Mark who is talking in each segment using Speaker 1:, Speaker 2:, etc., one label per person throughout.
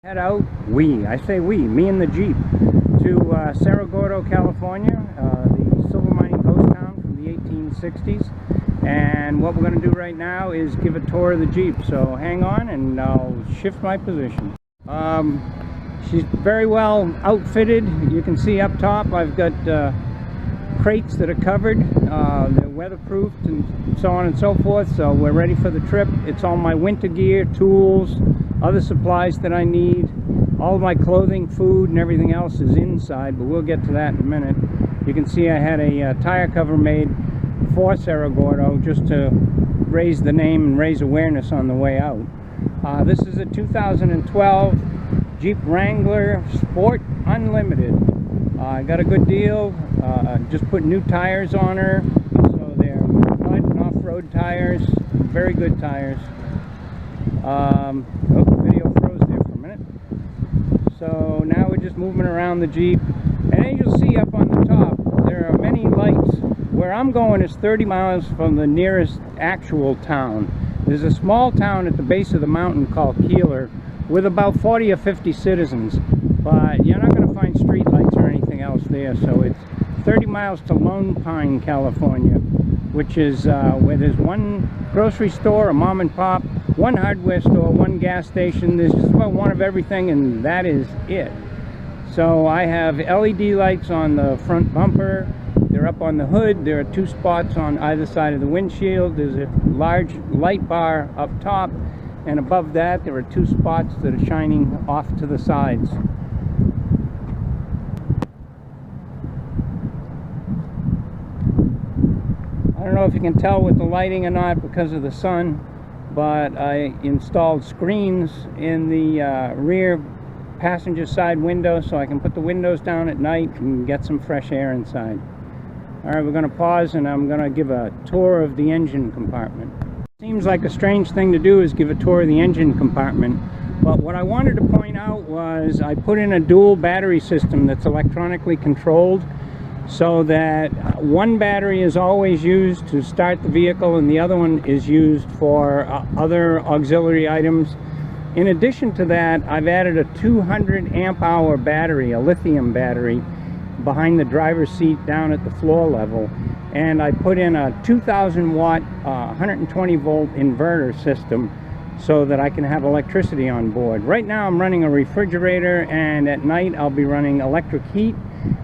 Speaker 1: Head out, me and the Jeep, to Cerro Gordo, California, the silver mining ghost town from the 1860s. And what we're going to do right now is give a tour of the Jeep. So hang on and I'll shift my position. She's very well outfitted. You can see up top I've got crates that are covered. They're weatherproofed and so on and so forth. So we're ready for the trip. It's all my winter gear, tools, other supplies that I need. All of my clothing, food, and everything else is inside, but we'll get to that in a minute. You can see I had a tire cover made for Cerro Gordo just to raise the name and raise awareness on the way out. This is a 2012 Jeep Wrangler Sport Unlimited. I got a good deal. Just put new tires on her, so they're mud and off-road tires, very good tires. The video froze there for a minute. So now we're just moving around the Jeep, and as you'll see up on the top, there are many lights. Where I'm going is 30 miles from the nearest actual town. There's a small town at the base of the mountain called Keeler with about 40 or 50 citizens, but you're not going to find street lights or anything else there. So it's 30 miles to Lone Pine, California, which is where there's one grocery store, a mom and pop, one hardware store, one gas station. There's just about one of everything, and that is it. So I have LED lights on the front bumper. They're up on the hood. There are two spots on either side of the windshield. There's a large light bar up top, and above that there are two spots that are shining off to the sides. I don't know if you can tell with the lighting or not because of the sun, but I installed screens in the rear passenger side window so I can put the windows down at night and get some fresh air inside. Alright, we're going to pause and I'm going to give a tour of the engine compartment. Seems like a strange thing to do is give a tour of the engine compartment, but what I wanted to point out was I put in a dual battery system that's electronically controlled, so that one battery is always used to start the vehicle and the other one is used for other auxiliary items. In addition to that, I've added a 200 amp hour battery, a lithium battery, behind the driver's seat down at the floor level, and I put in a 2000 watt 120 volt inverter system so that I can have electricity on board. Right now I'm running a refrigerator, and at night I'll be running electric heat,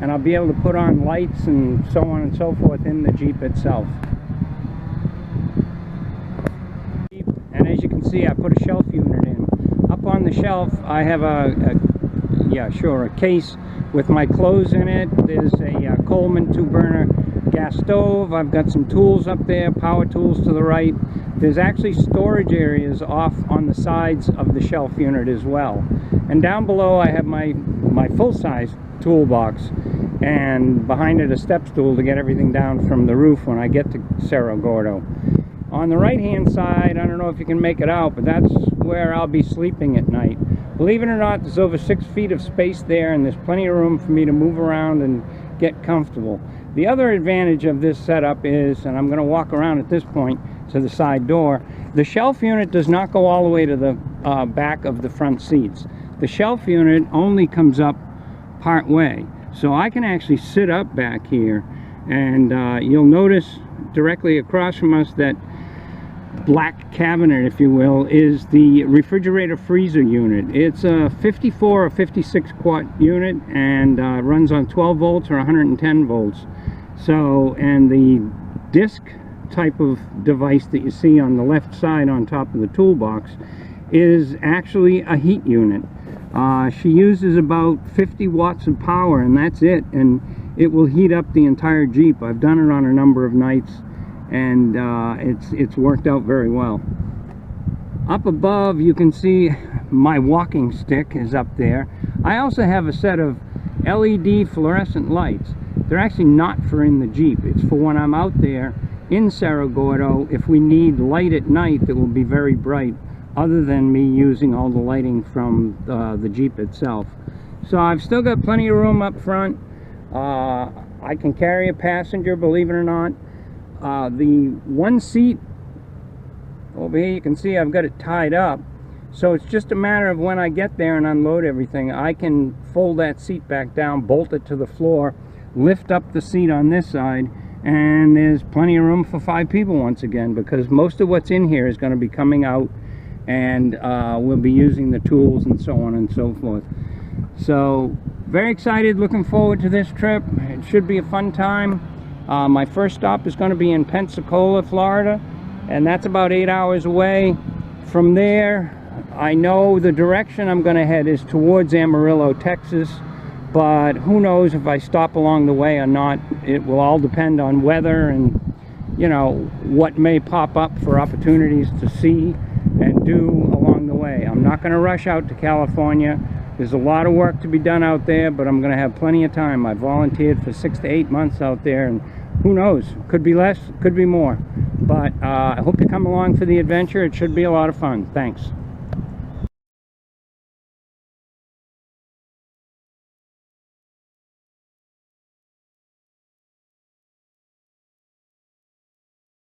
Speaker 1: and I'll be able to put on lights and so on and so forth in the Jeep itself. And as you can see, I put a shelf unit in. Up on the shelf I have a case with my clothes in it. There's a Coleman 2-burner gas stove. I've got some tools up there, power tools to the right. There's actually storage areas off on the sides of the shelf unit as well. And down below I have my full-size toolbox, and behind it a step stool to get everything down from the roof when I get to Cerro Gordo. On the right hand side, I don't know if you can make it out, but that's where I'll be sleeping at night. Believe it or not, there's over 6 feet of space there, and there's plenty of room for me to move around and get comfortable. The other advantage of this setup is, and I'm going to walk around at this point to the side door, the shelf unit does not go all the way to the back of the front seats. The shelf unit only comes up part way, so I can actually sit up back here, and you'll notice directly across from us that black cabinet, if you will, is the refrigerator freezer unit. It's a 54 or 56 quart unit, and runs on 12 volts or 110 volts. So, and the disc type of device that you see on the left side on top of the toolbox is actually a heat unit. She uses about 50 watts of power, and that's it, and it will heat up the entire Jeep. I've done it on a number of nights, and it's worked out very well. Up above you can see my walking stick is up there. I also have a set of LED fluorescent lights. They're actually not for in the Jeep. It's for when I'm out there in Cerro Gordo if we need light at night that will be very bright, other than me using all the lighting from the Jeep itself. So I've still got plenty of room up front. I can carry a passenger, believe it or not. The one seat over here, you can see I've got it tied up So it's just a matter of when I get there and unload everything, I can fold that seat back down, bolt it to the floor, lift up the seat on this side, and there's plenty of room for 5 people once again, because most of what's in here is going to be coming out, and we'll be using the tools and so on and so forth. So very excited, looking forward to this trip. It should be a fun time. My first stop is going to be in Pensacola, Florida, and that's about 8 hours away. From there, I know the direction I'm going to head is towards Amarillo, Texas, but who knows if I stop along the way or not. It will all depend on weather and, you know, what may pop up for opportunities to see and do along the way. I'm not going to rush out to California. There's a lot of work to be done out there, but I'm going to have plenty of time. I volunteered for 6 to 8 months out there, and who knows, could be less, could be more. But I hope you come along for the adventure. It should be a lot of fun. Thanks.